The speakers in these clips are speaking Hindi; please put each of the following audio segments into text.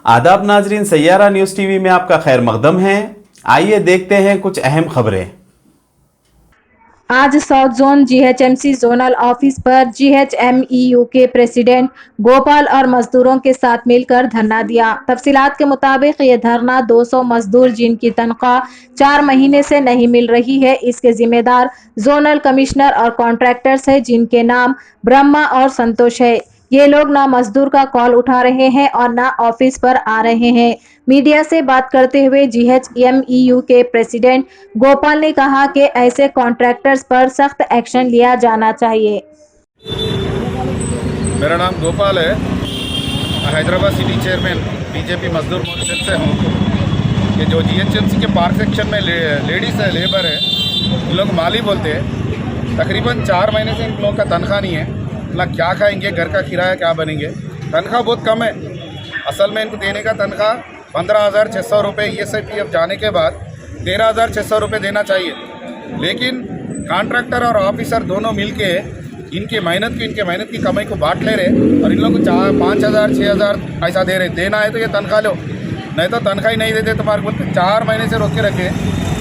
आदाब नाजरीन, सैयारा न्यूज़ टीवी में आपका खैर मकदम है। आइए देखते हैं कुछ अहम खबरें। आज south zone GHMC zonal office पर जीएचएमईयू के प्रेसिडेंट गोपाल और मजदूरों के साथ मिलकर धरना दिया। तफसीलात के मुताबिक ये धरना 200 मजदूर जिनकी तनख्वाह 4 महीने से नहीं मिल रही है, इसके जिम्मेदार जोनल कमिश्नर और कॉन्ट्रैक्टर्स है जिनके नाम ब्रह्मा और संतोष है। ये लोग ना मजदूर का कॉल उठा रहे हैं और ना ऑफिस पर आ रहे हैं। मीडिया से बात करते हुए जीएचएमईयू के प्रेसिडेंट गोपाल ने कहा कि ऐसे कॉन्ट्रैक्टर्स पर सख्त एक्शन लिया जाना चाहिए। मेरा नाम गोपाल है, हैदराबाद सिटी चेयरमैन बीजेपी मजदूर मोर्चा से हूँ। ये जो जीएचएमसी के पार्क सेक्शन में लेडीज़ है, लेबर है, इन लोग माली बोलते हैं। तकरीबन 4 महीने से इन लोगों का तनख्वाह नहीं है ना, क्या खाएंगे, घर का किराया क्या बनेंगे। तनख्वाह बहुत कम है। असल में इनको देने का तनख्वाह 15,600 रुपये ESIPF जाने के बाद 13,600 रुपये देना चाहिए। लेकिन कॉन्ट्रैक्टर और ऑफिसर दोनों मिलके इनके मेहनत की कमाई को बांट ले रहे और इन लोगों को 5,000 6,000 ऐसा दे रहे। देना है तो ये तनख्वाह लो, नहीं तो तनख्वाह ही नहीं देते तुम्हारे बोलते। 4 महीने से रोके रखे।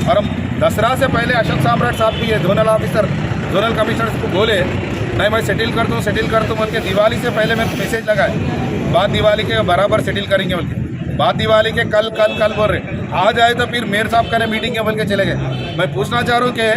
और हम दसरा से पहले अशोक सम्राट साहब भी है, जोनल ऑफिसर जोनल कमिश्नर को बोले नहीं मैं सेटिल कर दूँ बोल के दिवाली से पहले मेरे को मैसेज लगाए, बाद दिवाली के बराबर सेटिल करेंगे बोल के। बाद दिवाली के कल बोल रहे, आज आए तो फिर मेयर साहब का मीटिंग है बोल के चले गए। मैं पूछना चाह रहा हूँ कि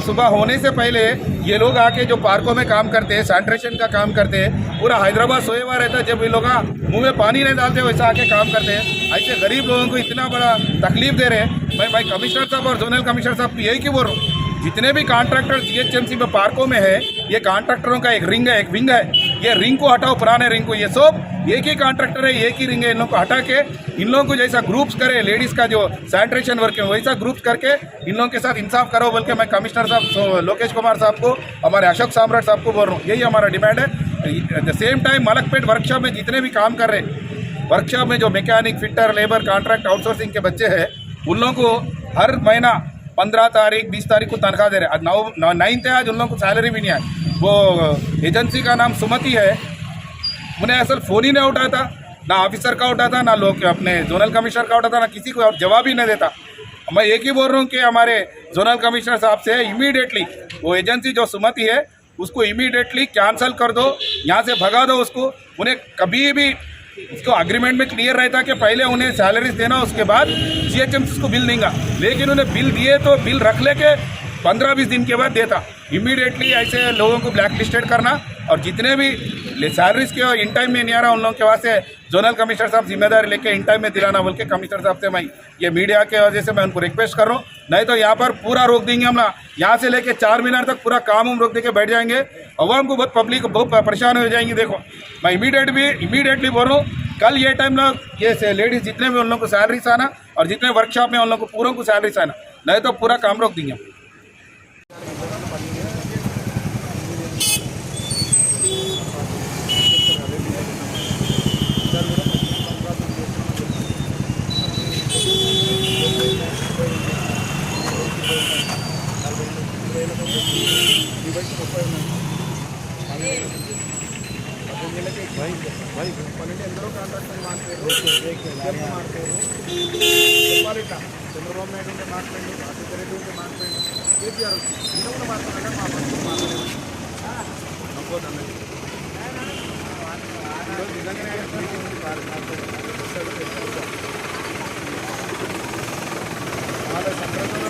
सुबह होने से पहले ये लोग आके जो पार्कों में काम करते हैं, सैनिटेशन का काम करते हैं, पूरा हैदराबाद सोए हुआ रहता है। जब ये लोग मुंह में पानी नहीं डालते वैसा आके काम करते हैं। ऐसे गरीब लोगों को इतना बड़ा तकलीफ दे रहे हैं। मैं भाई कमिश्नर साहब और जोनल कमिश्नर साहब यही क्यों बोल रहा हूँ, जितने भी कॉन्ट्रैक्टर जीएचएमसी में पार्कों में है, ये कॉन्ट्रैक्टरों का एक रिंग है, एक विंग है। ये रिंग को हटाओ, पुराने रिंग को। ये सब एक ही कॉन्ट्रैक्टर है, एक ही रिंग है। इन लोगों को हटा के इन लोगों को जैसा ग्रुप्स करे, लेडीज़ का जो सैनिटेशन वर्क है वैसा ग्रुप्स करके इन लोगों के साथ इंसाफ करो बोल के मैं कमिश्नर साहब लोकेश कुमार साहब को, हमारे अशोक सम्राट साहब को बोल रहा हूँ। यही हमारा डिमांड है। At the same time Malakpet workshop में जितने भी काम कर रहे हैं, वर्कशॉप में जो mechanic, fitter, labour, contract, outsourcing के बच्चे हैं, उन लोगों को हर महीना 15 तारीख 20 तारीख को तनख्वाह दे रहे। आज 9 है, आज उन लोगों को सैलरी भी नहीं है। वो एजेंसी का नाम सुमति है, उन्हें असल फ़ोन ही नहीं उठाता, ना ऑफिसर का उठाता, ना लोग अपने जोनल कमिश्नर का उठाता, ना किसी को जवाब ही नहीं देता। मैं एक ही बोल रहा हूँ कि हमारे जोनल कमिश्नर साहब से इमीडिएटली वो एजेंसी जो सुमति है उसको इमीडिएटली कैंसिल कर दो, यहाँ से भगा दो उसको। उन्हें कभी भी उसको अग्रीमेंट में क्लियर रहता कि पहले उन्हें सैलरीज देना, उसके बाद जीएचएमसी को बिल देगा। लेकिन उन्हें बिल दिए तो बिल रख लेके 15-20 दिन के बाद देता। इमीडिएटली ऐसे लोगों को ब्लैक लिस्टेड करना, और जितने भी सैलरीज के इन टाइम में नहीं आ रहा उन लोगों के वास्ते जोनल कमिश्नर साहब जिम्मेदारी लेके इन टाइम में दिलाना बोल के कमिश्नर साहब से मैं ये मीडिया के वजह से मैं उनको रिक्वेस्ट कर रहा हूँ। नहीं तो यहाँ पर पूरा रोक देंगे हम ना, यहाँ से लेके 4 मीनार तक पूरा काम हम रोक दे के बैठ जाएंगे। अवाम को बहुत, पब्लिक बहुत परेशान हो जाएंगी। देखो मैं इमीडिएटली बोल रहा हूँ, कल ये टाइम ना ये लेडीज़ जितने भी उन लोगों को सैलरीज आना और जितने वर्कशॉप में उन लोगों को पूरों को सैलरीज आना, नहीं तो पूरा काम रोक देंगे। చంద్రబాబు నాయుడు ఉంటే మాట్లాడండి, రాజశేఖర రెడ్డి ఉంటే మాట్లాడండి, కేసీఆర్ ఇలా కూడా మాట్లాడాలి, మా పనులు మాట్లాడాలి నమ్మోదన్నది. ఈరోజు నిజంగానే మీటింగ్ ఉంది, వాళ్ళ సంప్రదాయం